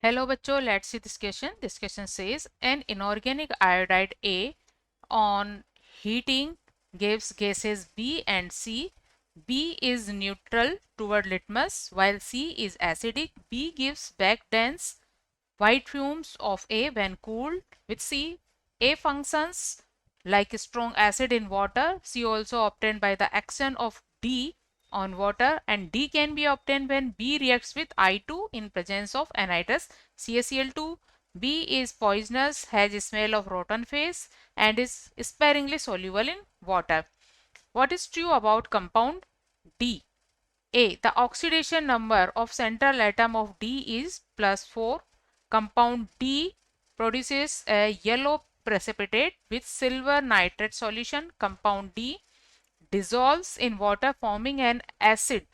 Hello बच्चों, let's see this question. This question says an inorganic iodide A on heating gives gases B and C. B is neutral toward litmus while C is acidic. B gives back dense white fumes of A when cooled with C. A functions like a strong acid in water. C also obtained by the action of D on water, and D can be obtained when B reacts with I2 in presence of anhydrous CaCl2. B is poisonous, has a smell of rotten face, and is sparingly soluble in water. What is true about compound D? A. The oxidation number of central atom of D is +4. Compound D produces a yellow precipitate with silver nitrate solution. Compound D dissolves in water forming an acid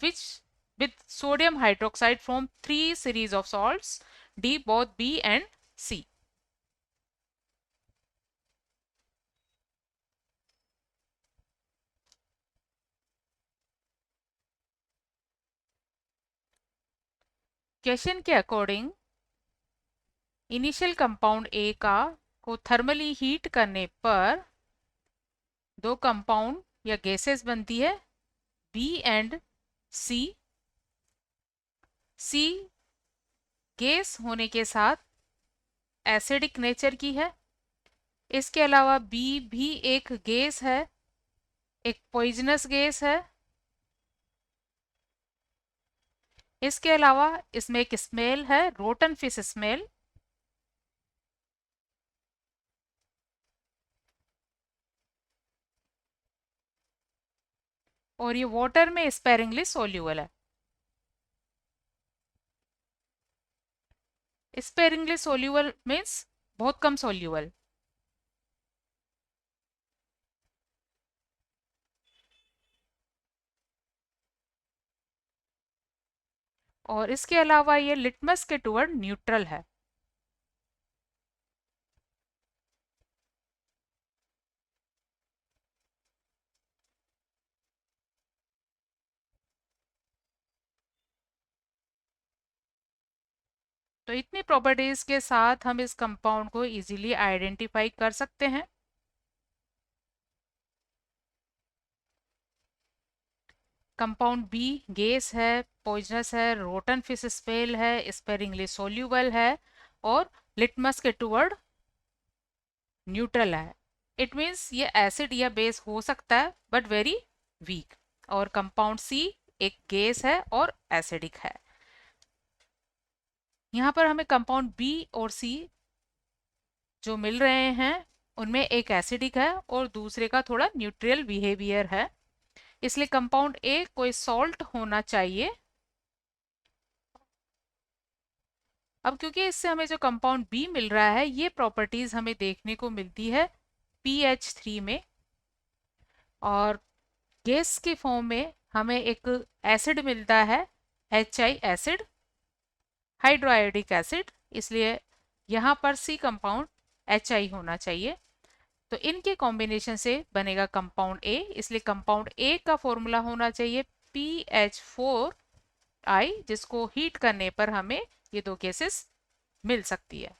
which with sodium hydroxide from three series of salts D, both B and C. Question के according initial compound A का को thermally heat करने पर दो compound या gases बनती है B and C. C gas होने के साथ एसिडिक नेचर की है. इसके अलावा बी भी एक गैस है, एक पॉइजनस गैस है. इसके अलावा इसमें एक स्मेल है, रोटन फिश स्मेल. और ये वाटर में स्पेरिंगली सोल्यूबल है. स्पेरिंगली सोल्यूबल मीन्स बहुत कम सोल्यूबल. और इसके अलावा ये लिटमस के टुवर्ड न्यूट्रल है. तो इतनी प्रॉपर्टीज के साथ हम इस कंपाउंड को इजीली आइडेंटिफाई कर सकते हैं. कंपाउंड बी गैस है, पॉइजनस है, रोटन फिश स्पेल है, स्पेरिंगली सोल्यूबल है और लिटमस के टुवर्ड न्यूट्रल है. इट मीन्स ये एसिड या बेस हो सकता है बट वेरी वीक. और कंपाउंड सी एक गैस है और एसिडिक है. यहाँ पर हमें कंपाउंड बी और सी जो मिल रहे हैं उनमें एक एसिडिक है और दूसरे का थोड़ा न्यूट्रल बिहेवियर है. इसलिए कंपाउंड ए कोई सॉल्ट होना चाहिए. अब क्योंकि इससे हमें जो कंपाउंड बी मिल रहा है ये प्रॉपर्टीज हमें देखने को मिलती है PH3 में. और गैस की फॉर्म में हमें एक एसिड मिलता है HI एसिड, हाइड्रोआयोडिक एसिड. इसलिए यहाँ पर सी कंपाउंड HI होना चाहिए. तो इनके कॉम्बिनेशन से बनेगा कंपाउंड ए. इसलिए कंपाउंड ए का फॉर्मूला होना चाहिए PH4I, जिसको हीट करने पर हमें ये दो गैसेस मिल सकती है.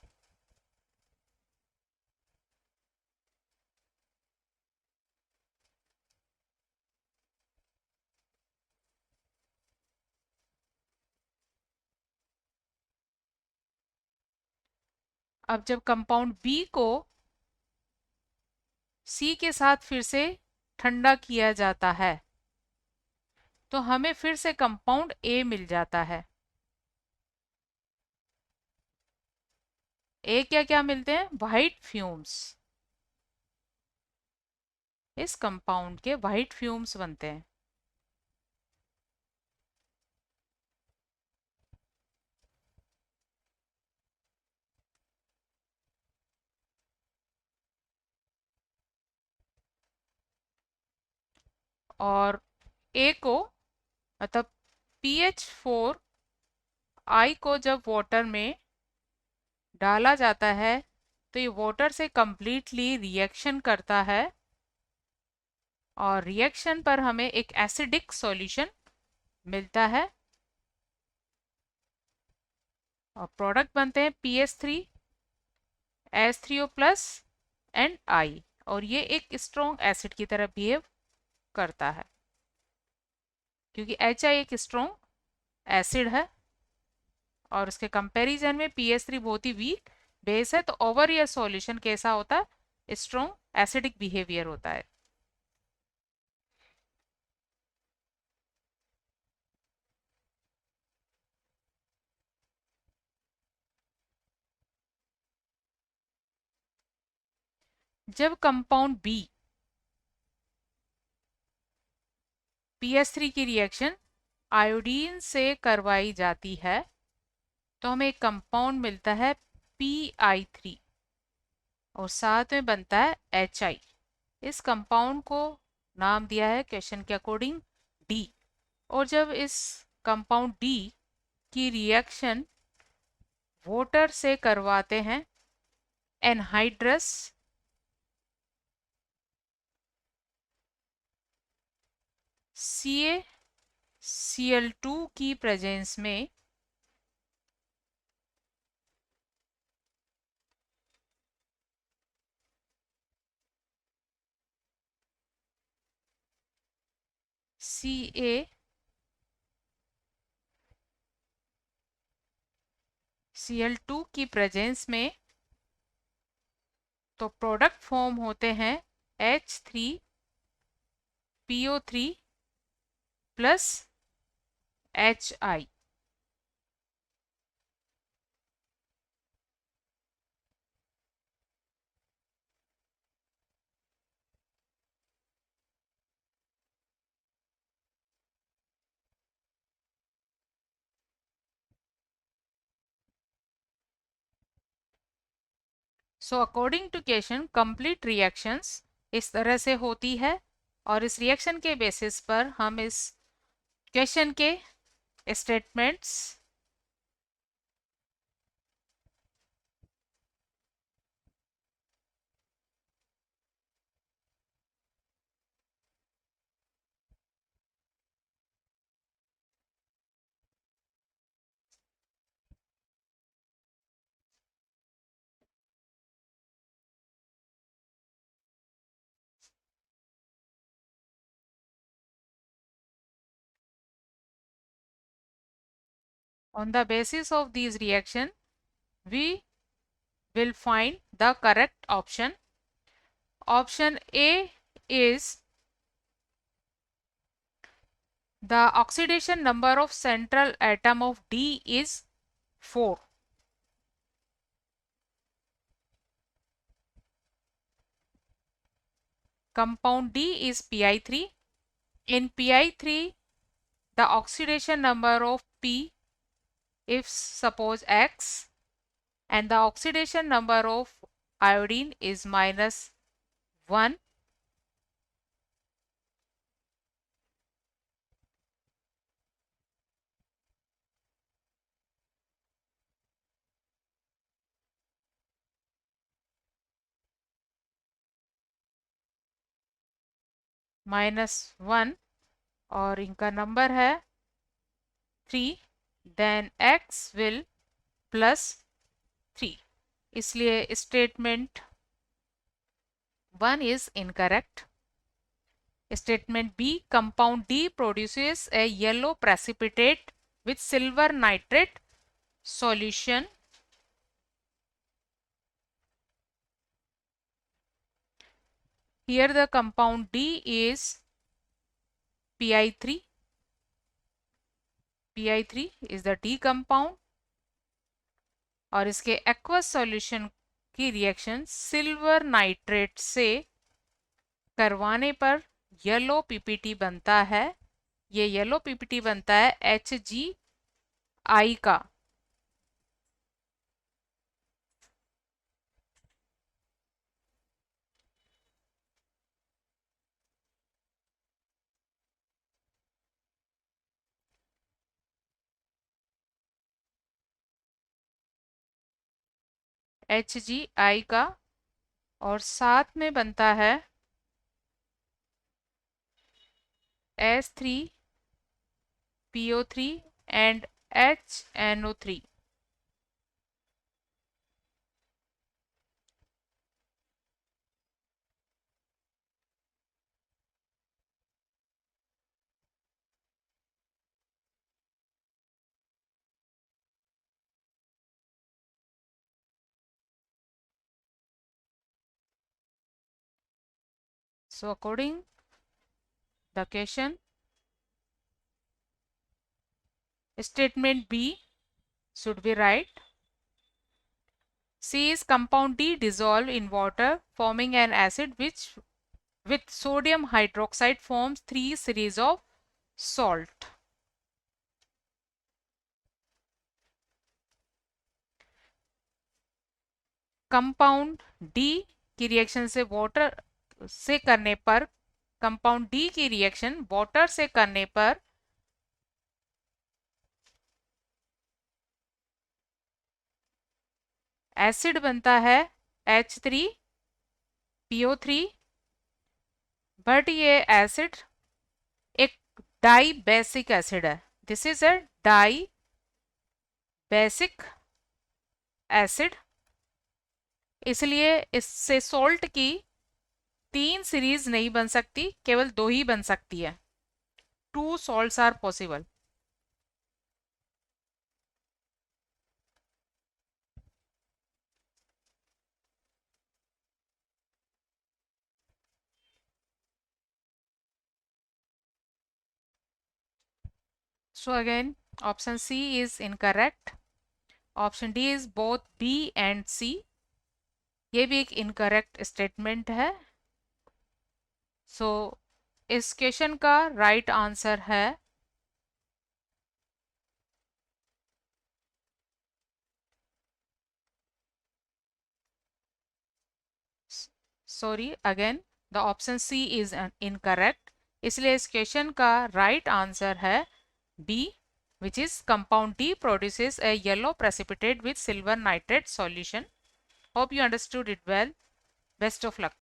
अब जब कंपाउंड बी को सी के साथ फिर से ठंडा किया जाता है तो हमें फिर से कंपाउंड ए मिल जाता है. ए क्या क्या मिलते हैं? White fumes. इस कंपाउंड के वाइट फ्यूम्स बनते हैं. और ए को मतलब PH4I को जब वाटर में डाला जाता है तो ये वाटर से कंप्लीटली रिएक्शन करता है और रिएक्शन पर हमें एक एसिडिक सॉल्यूशन मिलता है. और प्रोडक्ट बनते हैं PS3 H3O plus and I, और ये एक स्ट्रॉन्ग एसिड की तरह बिहेव करता है क्योंकि HI एक स्ट्रॉन्ग एसिड है और उसके कंपैरिजन में PS3 बहुत ही वीक बेस है, तो ओवर ईयर सॉल्यूशन कैसा होता है, स्ट्रॉन्ग एसिडिक बिहेवियर होता है। जब कंपाउंड बी PS3 की रिएक्शन आयोडीन से करवाई जाती है तो हमें एक कंपाउंड मिलता है PI3 और साथ में बनता है HI। इस कंपाउंड को नाम दिया है क्वेश्चन के अकॉर्डिंग डी। और जब इस कंपाउंड डी की रिएक्शन वाटर से करवाते हैं एनहाइड्रस CaCl2 की प्रेजेंस में CaCl2 की प्रेजेंस में तो प्रोडक्ट फॉर्म होते हैं H3PO3 plus HI। So according to question complete reactions इस तरह से होती है और इस रिएक्शन के बेसिस पर हम इस क्वेश्चन के statements on the basis of these reaction we will find the correct option. Option A is the oxidation number of central atom of D is 4. Compound D is PI3. In PI3 the oxidation number of P if suppose X and the oxidation number of iodine is -1. -1 और इनका number है 3, then X will +3, इसलिए statement 1 is incorrect. Statement B, compound D produces a yellow precipitate with silver nitrate solution. Here the compound D is PI3. PI3 is the D compound और इसके aqueous solution की reaction silver nitrate से करवाने पर yellow PPT बनता है। ये yellow PPT बनता है HgI का। HgI का और साथ में बनता है S3PO3 and HNO3। So according the question, statement B should be right. C is compound D dissolved in water forming an acid which with sodium hydroxide forms 3 series of salt. Compound D की reaction से water से करने पर compound D की reaction water से करने पर acid बनता है H3PO3, बट ये एसिड एक डाई बेसिक एसिड है. This is a dibasic acid, इसलिए इससे सॉल्ट की 3 सीरीज नहीं बन सकती, केवल 2 ही बन सकती है. 2 salts are possible. So again, option C is incorrect. Option D is both B and C. ये भी एक incorrect statement है. So इस क्वेश्चन का right answer है sorry again the option C is incorrect. इसलिए इस क्वेश्चन का right answer है B, which is compound D produces a yellow precipitate with silver nitrate solution. Hope you understood it well. Best of luck.